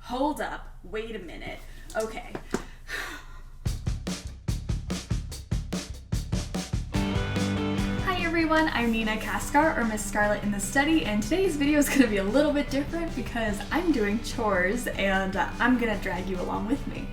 hold up, wait a minute. Okay. Hi everyone, I'm Nina Kaskar, or Miss Scarlet in the Study, and today's video is going to be a little bit different because I'm doing chores and I'm going to drag you along with me.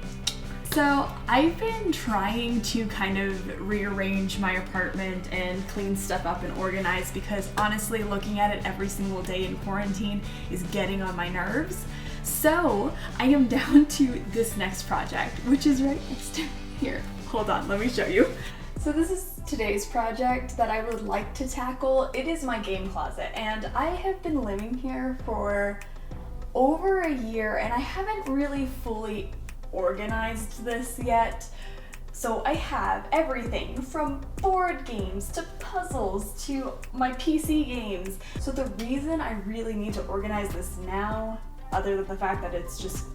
So I've been trying to kind of rearrange my apartment and clean stuff up and organize because honestly looking at it every single day in quarantine is getting on my nerves. So I am down to this next project, which is right next to here. Hold on, let me show you. So this is today's project that I would like to tackle. It is my game closet, and I have been living here for over a year and I haven't really fully organized this yet. So I have everything from board games to puzzles to my PC games. So the reason I really need to organize this now, other than the fact that it's just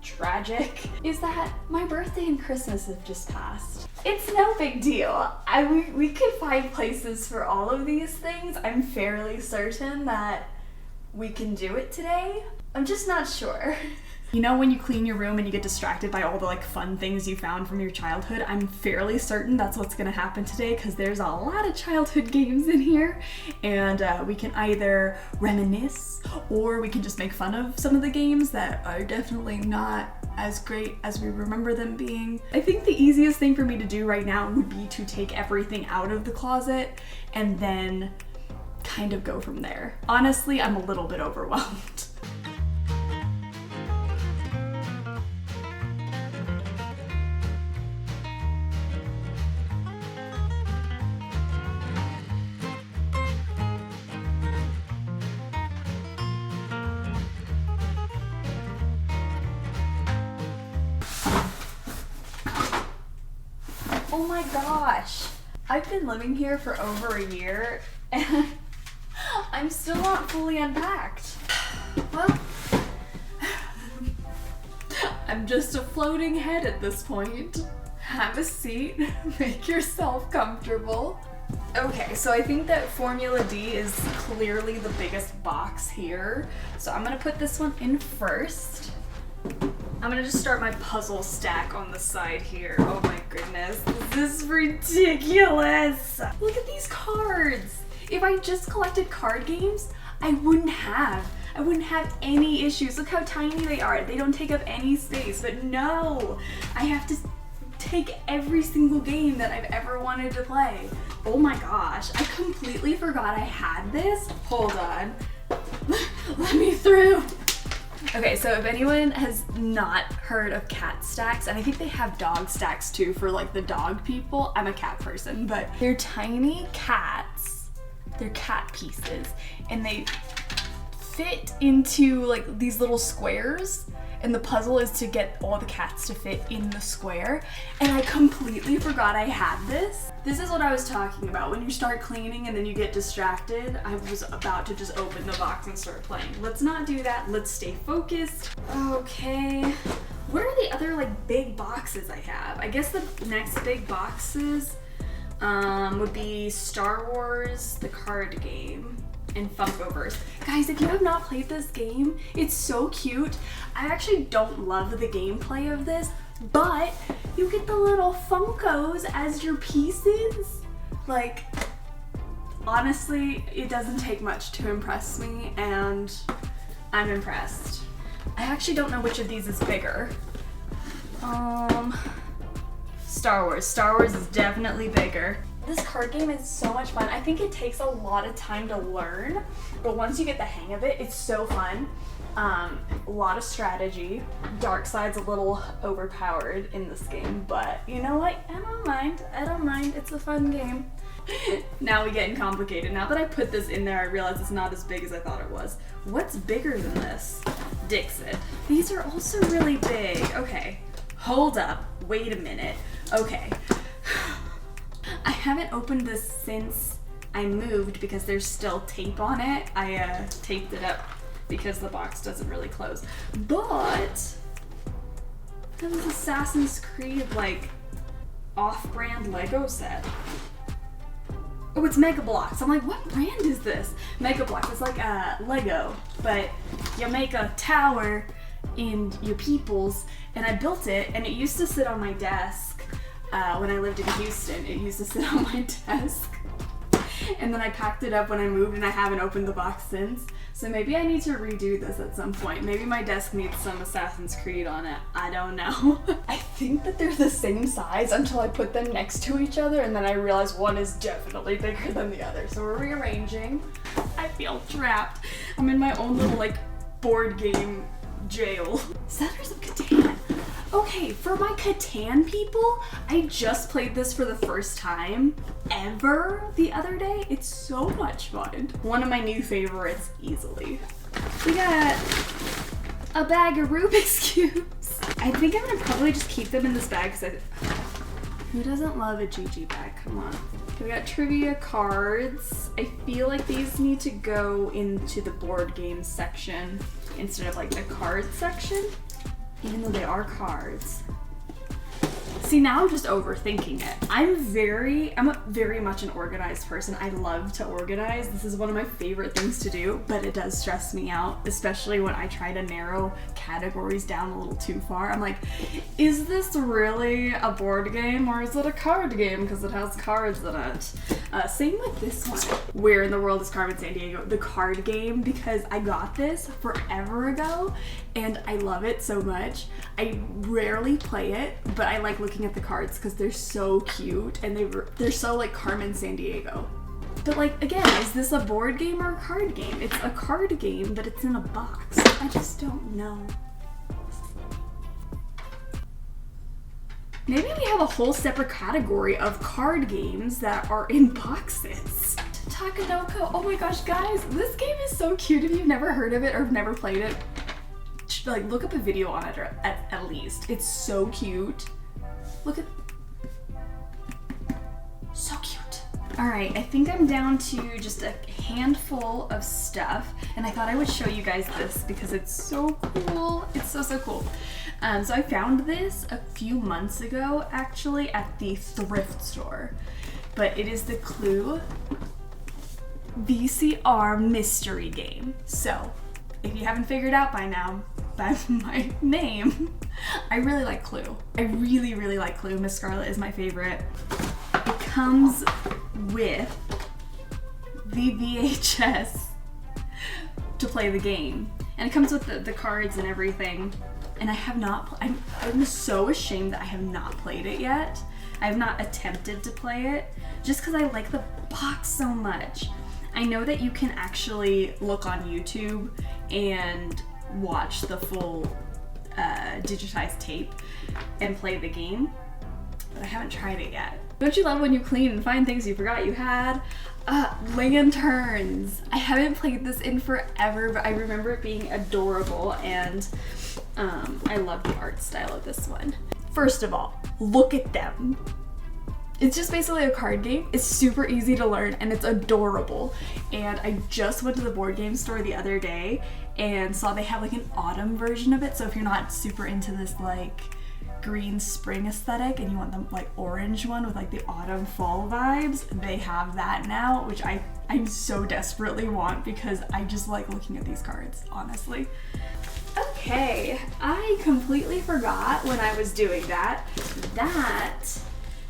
tragic, is that my birthday and Christmas have just passed. It's no big deal. We could find places for all of these things. I'm fairly certain that we can do it today. I'm just not sure. You know when you clean your room and you get distracted by all the fun things you found from your childhood? I'm fairly certain that's what's gonna happen today because there's a lot of childhood games in here, and we can either reminisce or we can just make fun of some of the games that are definitely not as great as we remember them being. I think the easiest thing for me to do right now would be to take everything out of the closet and then kind of go from there. Honestly, I'm a little bit overwhelmed. Oh my gosh, I've been living here for over a year and I'm still not fully unpacked. Well, I'm just a floating head at this point. Have a seat, make yourself comfortable. Okay, so I think that Formula D is clearly the biggest box here. So I'm gonna put this one in first. I'm gonna just start my puzzle stack on the side here. Oh my goodness, this is ridiculous. Look at these cards. If I just collected card games, I wouldn't have any issues. Look how tiny they are. They don't take up any space, but no, I have to take every single game that I've ever wanted to play. Oh my gosh, I completely forgot I had this. Hold on, let me through. Okay, so if anyone has not heard of cat stacks, and I think they have dog stacks too for the dog people. I'm a cat person, but they're tiny cats. They're cat pieces, and they fit into these little squares, and the puzzle is to get all the cats to fit in the square, and I completely forgot I had this. This is what I was talking about. When you start cleaning and then you get distracted, I was about to just open the box and start playing. Let's not do that. Let's stay focused. Okay, what are the other big boxes I have? I guess the next big boxes would be Star Wars, the card game, and Funkoverse. Guys, if you have not played this game, it's so cute. I actually don't love the gameplay of this, but you get the little Funkos as your pieces. Honestly, it doesn't take much to impress me, and I'm impressed. I actually don't know which of these is bigger. Star Wars. Star Wars is definitely bigger. This card game is so much fun. I think it takes a lot of time to learn, but once you get the hang of it, it's so fun. A lot of strategy. Dark side's a little overpowered in this game, but you know what? I don't mind. It's a fun game. Now we getting complicated. Now that I put this in there, I realize it's not as big as I thought it was. What's bigger than this? Dixit. These are also really big. Okay, hold up, wait a minute. Okay. I haven't opened this since I moved because there's still tape on it. I taped it up because the box doesn't really close. But that was Assassin's Creed off-brand Lego set. Oh, it's Mega Bloks. I'm like, what brand is this? Mega Bloks. It's like Lego, but you make a tower in your peoples, and I built it, and it used to sit on my desk when I lived in Houston. It used to sit on my desk. And then I packed it up when I moved, and I haven't opened the box since. So maybe I need to redo this at some point. Maybe my desk needs some Assassin's Creed on it. I don't know. I think that they're the same size until I put them next to each other, and then I realize one is definitely bigger than the other. So we're rearranging. I feel trapped. I'm in my own little like board game jail. Settlers of Catan. Okay, for my Catan people, I just played this for the first time ever the other day. It's so much fun. One of my new favorites, easily. We got a bag of Rubik's Cubes. I think I'm gonna probably just keep them in this bag because who doesn't love a GG bag? Come on. We got trivia cards. I feel like these need to go into the board game section instead of like the card section, even though they are cards. See, now I'm just overthinking it. I'm very much an organized person. I love to organize. This is one of my favorite things to do, but it does stress me out, especially when I try to narrow categories down a little too far. I'm like, is this really a board game or is it a card game? Because it has cards in it. Same with this one. Where in the World is Carmen Sandiego? The card game, because I got this forever ago and I love it so much. I rarely play it, but I like looking at the cards because they're so cute and they're so like Carmen Sandiego. But like, again, is this a board game or a card game? It's a card game, but it's in a box. I just don't know. Maybe we have a whole separate category of card games that are in boxes. Takanoko, oh my gosh, guys, this game is so cute. If you've never heard of it or have never played it, like look up a video on it or at least. It's so cute. Look at, so cute. All right, I think I'm down to just a handful of stuff, and I thought I would show you guys this because it's so cool. It's so cool. So I found this a few months ago, actually, at the thrift store, but it is the Clue VCR mystery game. So if you haven't figured out by now, by my name, I really like Clue. I really like Clue. Miss Scarlet is my favorite. It comes with the VHS to play the game, and it comes with the cards and everything. And I have not, I'm so ashamed that I have not played it yet. I have not attempted to play it just because I like the box so much. I know that you can actually look on YouTube and watch the full digitized tape and play the game, but I haven't tried it yet. Don't you love when you clean and find things you forgot you had? Lanterns. I haven't played this in forever, but I remember it being adorable, and I love the art style of this one. First of all, look at them. It's just basically a card game. It's super easy to learn and it's adorable. And I just went to the board game store the other day and saw they have like an autumn version of it. So if you're not super into this like green spring aesthetic and you want the like orange one with like the autumn fall vibes, they have that now, which I so desperately want because I just like looking at these cards, honestly. Okay, I completely forgot when I was doing that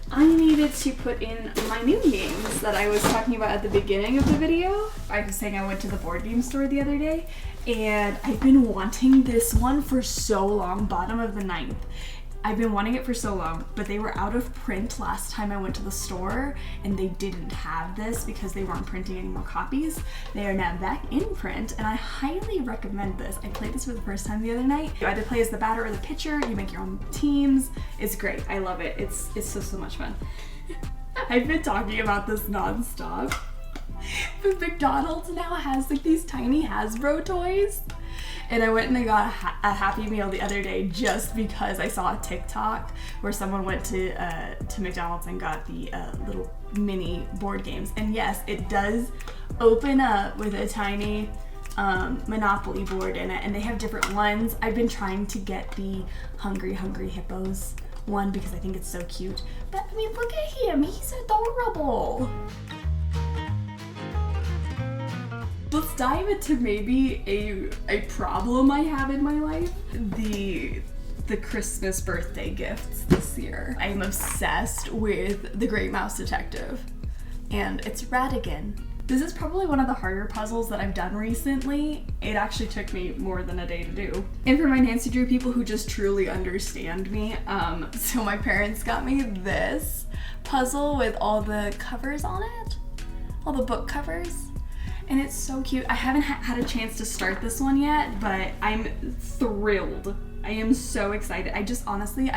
I needed to put in my new games that I was talking about at the beginning of the video. I was saying I went to the board game store the other day, and I've been wanting this one for so long, Bottom of the Ninth. I've been wanting it for so long, but they were out of print last time I went to the store, and they didn't have this because they weren't printing any more copies. They are now back in print, and I highly recommend this. I played this for the first time the other night. You either play as the batter or the pitcher, you make your own teams. It's great, I love it. It's so much fun. I've been talking about this nonstop, but McDonald's now has like these tiny Hasbro toys. And I went and I got a Happy Meal the other day just because I saw a TikTok where someone went to McDonald's and got the little mini board games. And yes, it does open up with a tiny Monopoly board in it, and they have different ones. I've been trying to get the Hungry Hippos one because I think it's so cute. But I mean, look at him, he's adorable. Let's dive into maybe a problem I have in my life. The Christmas birthday gifts this year. I'm obsessed with The Great Mouse Detective, and it's Ratigan. This is probably one of the harder puzzles that I've done recently. It actually took me more than a day to do. And for my Nancy Drew people who just truly understand me, so my parents got me this puzzle with all the covers on it, all the book covers. And it's so cute. I haven't had a chance to start this one yet, but I'm thrilled. I am so excited. I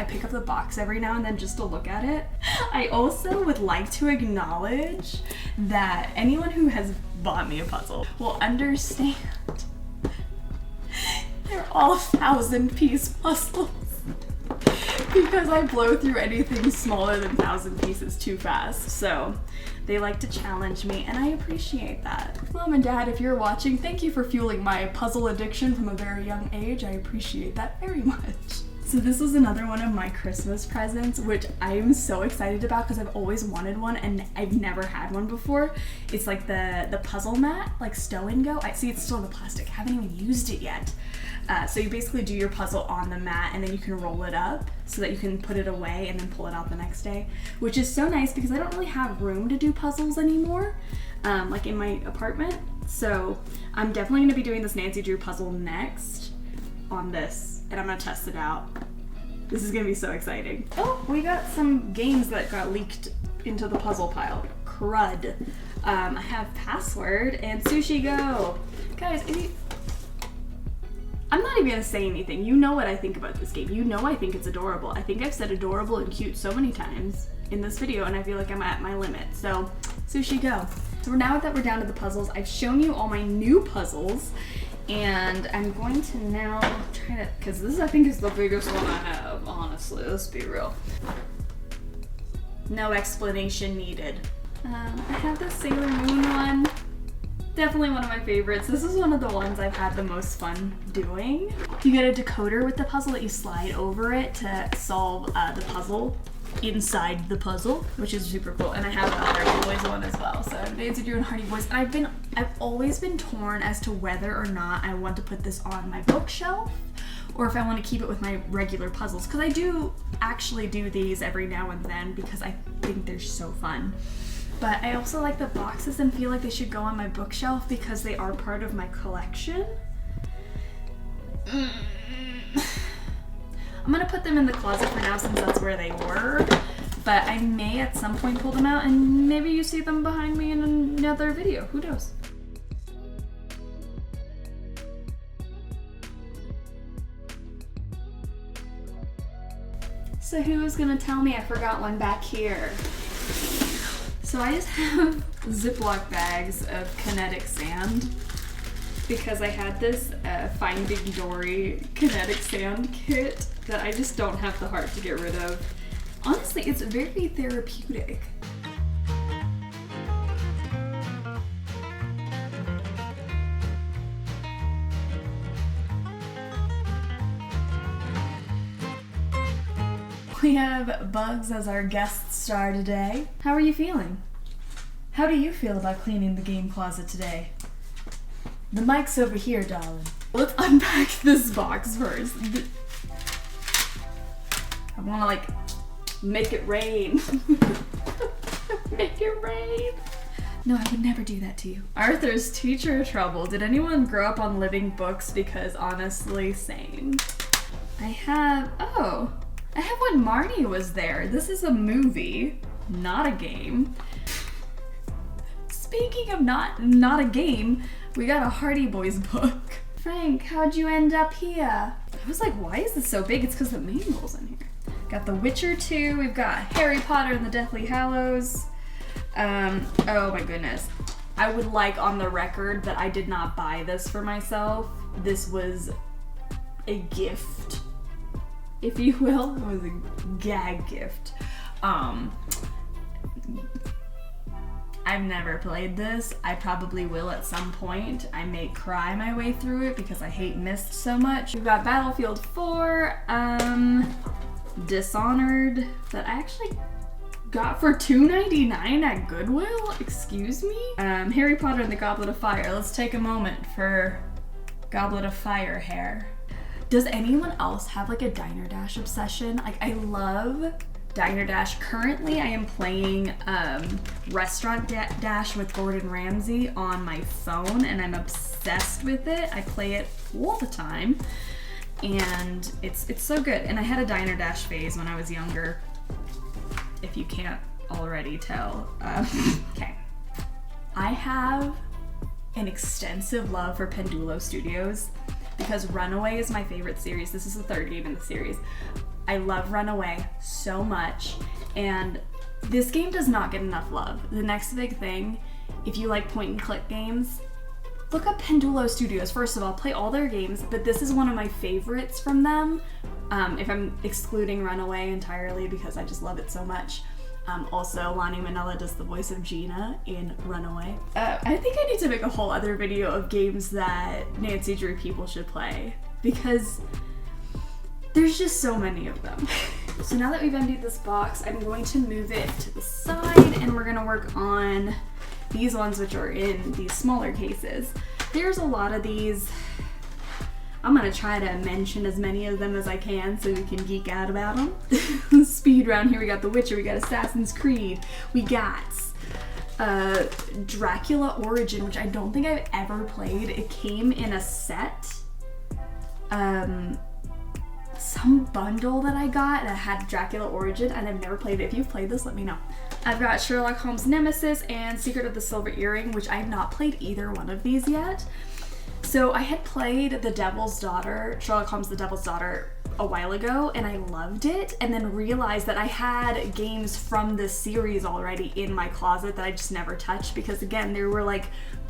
pick up the box every now and then just to look at it. I also would like to acknowledge that anyone who has bought me a puzzle will understand they're all 1,000-piece puzzles because I blow through anything smaller than 1,000 pieces too fast. So they like to challenge me, and I appreciate that. Mom and Dad, if you're watching, thank you for fueling my puzzle addiction from a very young age. I appreciate that very much. So this was another one of my Christmas presents, which I am so excited about because I've always wanted one and I've never had one before. It's like the puzzle mat, like Stow and Go. I see it's still in the plastic. I haven't even used it yet. So you basically do your puzzle on the mat and then you can roll it up so that you can put it away and then pull it out the next day, which is so nice because I don't really have room to do puzzles anymore, like in my apartment. So I'm definitely gonna be doing this Nancy Drew puzzle next on this, and I'm gonna test it out. This is gonna be so exciting. Oh, we got some games that got leaked into the puzzle pile. Crud. I have Password and Sushi Go. Guys, I'm not even gonna say anything. You know what I think about this game. You know I think it's adorable. I think I've said adorable and cute so many times in this video, and I feel like I'm at my limit. So, Sushi Go. So now that we're down to the puzzles, I've shown you all my new puzzles, and I'm going to now try to, because this I think is the biggest one I have, honestly, let's be real. No explanation needed. I have the Sailor Moon one. Definitely one of my favorites. This is one of the ones I've had the most fun doing. You get a decoder with the puzzle that you slide over it to solve the puzzle inside the puzzle, which is super cool. And I have a Hardy Boys one as well. So I'm Nancy Drew and Hardy Boys. And I've always been torn as to whether or not I want to put this on my bookshelf or if I want to keep it with my regular puzzles. Because I do actually do these every now and then because I think they're so fun. But I also like the boxes and feel like they should go on my bookshelf because they are part of my collection. I'm gonna put them in the closet for now since that's where they were. But I may at some point pull them out and maybe you see them behind me in another video. Who knows? So who is gonna tell me I forgot one back here? So I just have Ziploc bags of kinetic sand because I had this Finding Dory kinetic sand kit that I just don't have the heart to get rid of. Honestly, it's very therapeutic. We have Bugs as our guest star today. How are you feeling? How do you feel about cleaning the game closet today? The mic's over here, darling. Let's unpack this box first. I wanna like make it rain. Make it rain. No, I would never do that to you. Arthur's Teacher Trouble. Did anyone grow up on living books? Because honestly, same. I have when Marnie was there. This is a movie, not a game. Speaking of not a game, we got a Hardy Boys book. Frank, how'd you end up here? I was like, why is this so big? It's because the manual's in here. Got The Witcher 2, we've got Harry Potter and the Deathly Hallows. Oh my goodness. I would like on the record that I did not buy this for myself. This was a gift, if you will. It was a gag gift. I've never played this. I probably will at some point. I may cry my way through it because I hate Myst so much. We've got Battlefield 4, Dishonored, that I actually got for $2.99 at Goodwill? Excuse me? Harry Potter and the Goblet of Fire. Let's take a moment for Goblet of Fire hair. Does anyone else have like a Diner Dash obsession? Like, I love Diner Dash. Currently I am playing Restaurant Dash with Gordon Ramsay on my phone, and I'm obsessed with it. I play it all the time, and it's so good. And I had a Diner Dash phase when I was younger, if you can't already tell. Okay. I have an extensive love for Pendulo Studios because Runaway is my favorite series. This is the third game in the series. I love Runaway so much, and this game does not get enough love. The next big thing, if you like point and click games, look up Pendulo Studios. First of all, play all their games, but this is one of my favorites from them, if I'm excluding Runaway entirely because I just love it so much. Also, Lonnie Manella does the voice of Gina in Runaway. I think I need to make a whole other video of games that Nancy Drew people should play because there's just so many of them. So now that we've emptied this box, I'm going to move it to the side, and we're gonna work on these ones which are in these smaller cases. There's a lot of these. I'm gonna try to mention as many of them as I can so we can geek out about them. Speed round here, we got The Witcher, we got Assassin's Creed, we got Dracula Origin, which I don't think I've ever played. It came in a set. Some bundle that I got that had Dracula Origin, and I've never played it. If you've played this, let me know. I've got Sherlock Holmes Nemesis and Secret of the Silver Earring, which I have not played either one of these yet. So I had played The Devil's Daughter, Sherlock Holmes The Devil's Daughter, a while ago, and I loved it, and then realized that I had games from this series already in my closet that I just never touched because, again, there were like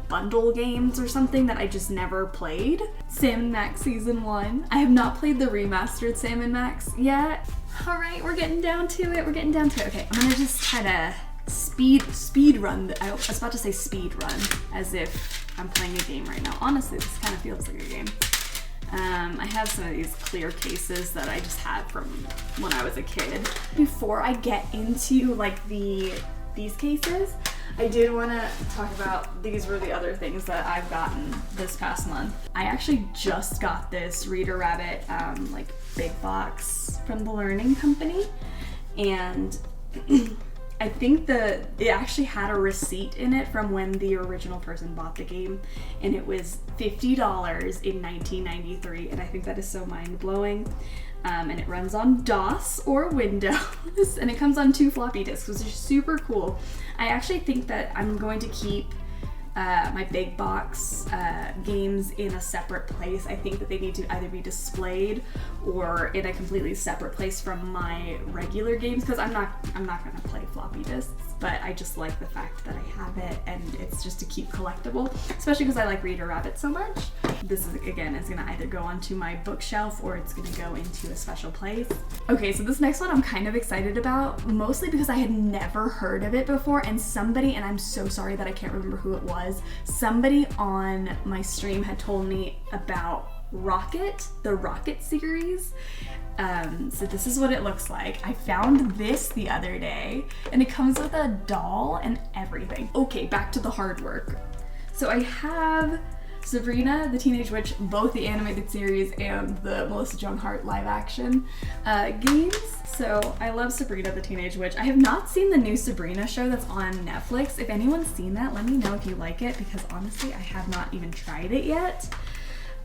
bundle games or something that I just never played. Sam & Max Season 1. I have not played the remastered Sam & Max yet. All right, we're getting down to it. Okay, I'm gonna just try to speed run. I was about to say speed run, as if I'm playing a game right now. Honestly, this kind of feels like a game. I have some of these clear cases that I just had from when I was a kid. Before I get into like these cases, I did want to talk about, these were the other things that I've gotten this past month. I actually just got this Reader Rabbit like big box from the Learning Company, and I think it actually had a receipt in it from when the original person bought the game, and it was $50 in 1993, and I think that is so mind-blowing. And it runs on DOS or Windows, and it comes on 2 floppy disks, which is super cool. I actually think that I'm going to keep my big box games in a separate place. I think that they need to either be displayed or in a completely separate place from my regular games, because I'm not gonna play floppy disks, but I just like the fact that I have it, and it's just to keep collectible, especially because I like Reader Rabbit so much. This is, again, is gonna either go onto my bookshelf or it's gonna go into a special place. Okay, so this next one I'm kind of excited about, mostly because I had never heard of it before, and somebody, and I'm so sorry that I can't remember who it was, somebody on my stream had told me about Rocket, the Rocket series. So this is what it looks like. I found this the other day, and it comes with a doll and everything. Okay, back to the hard work. So I have Sabrina the Teenage Witch, both the animated series and the Melissa Joan Hart live action games. So I love Sabrina the Teenage Witch. I have not seen the new Sabrina show that's on Netflix. If anyone's seen that, let me know if you like it, because honestly, I have not even tried it yet.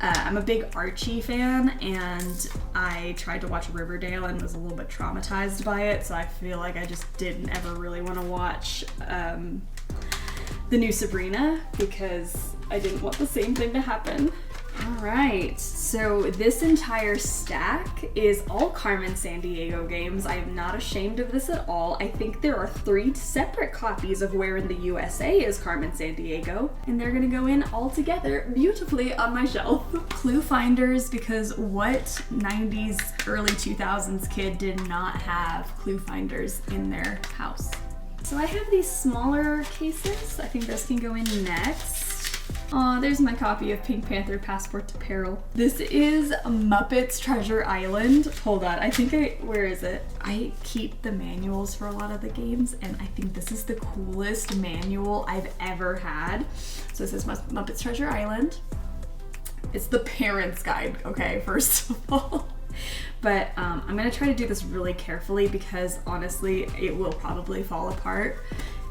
I'm a big Archie fan, and I tried to watch Riverdale and was a little bit traumatized by it, so I feel like I just didn't ever really want to watch the new Sabrina because I didn't want the same thing to happen. Alright, so this entire stack is all Carmen Sandiego games. I am not ashamed of this at all. I think there are 3 separate copies of Where in the USA is Carmen Sandiego, and they're gonna go in all together beautifully on my shelf. Clue finders, because what 90s, early 2000s kid did not have clue finders in their house? So I have these smaller cases. I think this can go in next. Aw, there's my copy of Pink Panther Passport to Peril. This is Muppets Treasure Island. Hold on, where is it? I keep the manuals for a lot of the games, and I think this is the coolest manual I've ever had. So this is Muppets Treasure Island. It's the parent's guide, okay, first of all. But I'm gonna try to do this really carefully because honestly, it will probably fall apart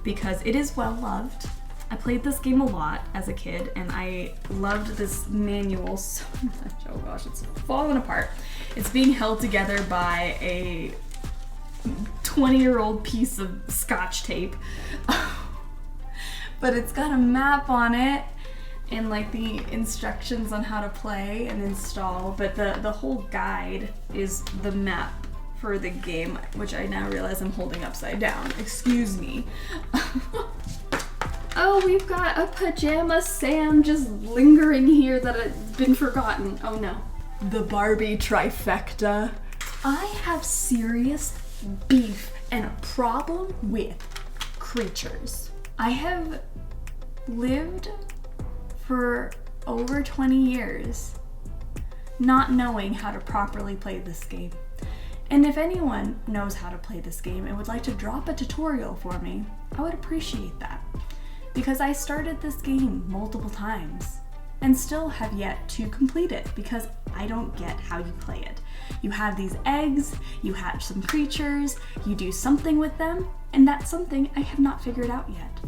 because it is well loved. I played this game a lot as a kid and I loved this manual so much. Oh gosh, it's falling apart. It's being held together by a 20-year-old piece of Scotch tape. But it's got a map on it and like the instructions on how to play and install, but the whole guide is the map for the game, which I now realize I'm holding upside down. Excuse me. Oh, we've got a pajama Sam just lingering here that has been forgotten. Oh no. The Barbie trifecta. I have serious beef and a problem with creatures. I have lived for over 20 years not knowing how to properly play this game. And if anyone knows how to play this game and would like to drop a tutorial for me, I would appreciate that. Because I started this game multiple times and still have yet to complete it because I don't get how you play it. You have these eggs, you hatch some creatures, you do something with them, and that's something I have not figured out yet.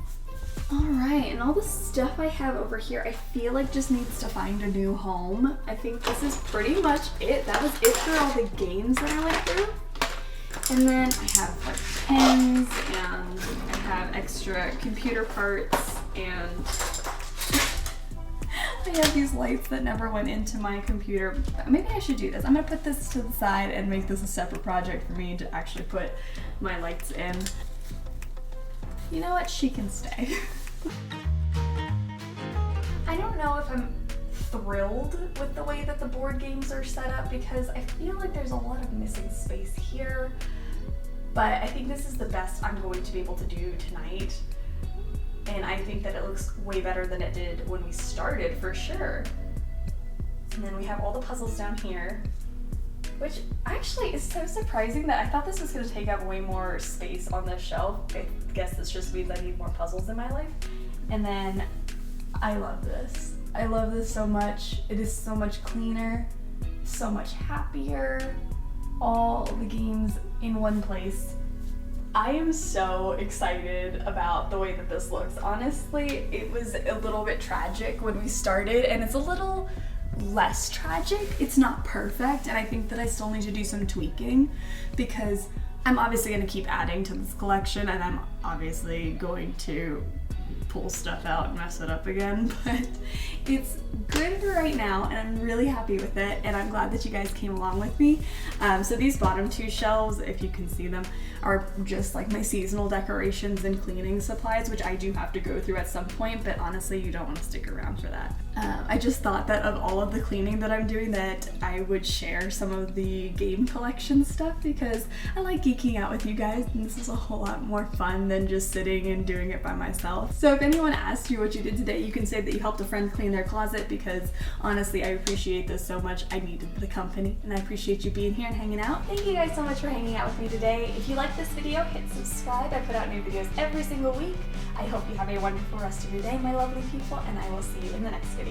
Alright, and all the stuff I have over here I feel like just needs to find a new home. I think this is pretty much it. That was it for all the games that I went through. And then I have like pens and I have extra computer parts and I have these lights that never went into my computer. Maybe I should do this. I'm gonna put this to the side and make this a separate project for me to actually put my lights in. You know what? She can stay. I don't know if I'm thrilled with the way that the board games are set up because I feel like there's a lot of missing space here, but I think this is the best I'm going to be able to do tonight, and I think that it looks way better than it did when we started for sure. And then we have all the puzzles down here, which actually is so surprising that I thought this was going to take up way more space on this shelf. I guess this just means I need more puzzles in my life. And then I love this. I love this so much. It is so much cleaner, so much happier. All the games in one place. I am so excited about the way that this looks. Honestly, it was a little bit tragic when we started, and it's a little less tragic. It's not perfect, and I think that I still need to do some tweaking because I'm obviously going to keep adding to this collection, and I'm obviously going to pull stuff out and mess it up again, but it's good for right now and I'm really happy with it, and I'm glad that you guys came along with me. So these bottom two shelves, if you can see them, are just like my seasonal decorations and cleaning supplies, which I do have to go through at some point, but honestly you don't want to stick around for that. I just thought that of all of the cleaning that I'm doing that I would share some of the game collection stuff because I like geeking out with you guys, and this is a whole lot more fun than just sitting and doing it by myself. So if anyone asked you what you did today, you can say that you helped a friend clean their closet because honestly I appreciate this so much. I needed the company and I appreciate you being here and hanging out. Thank you guys so much for hanging out with me today. If you like this video, hit subscribe. I put out new videos every single week. I hope you have a wonderful rest of your day, my lovely people, and I will see you in the next video.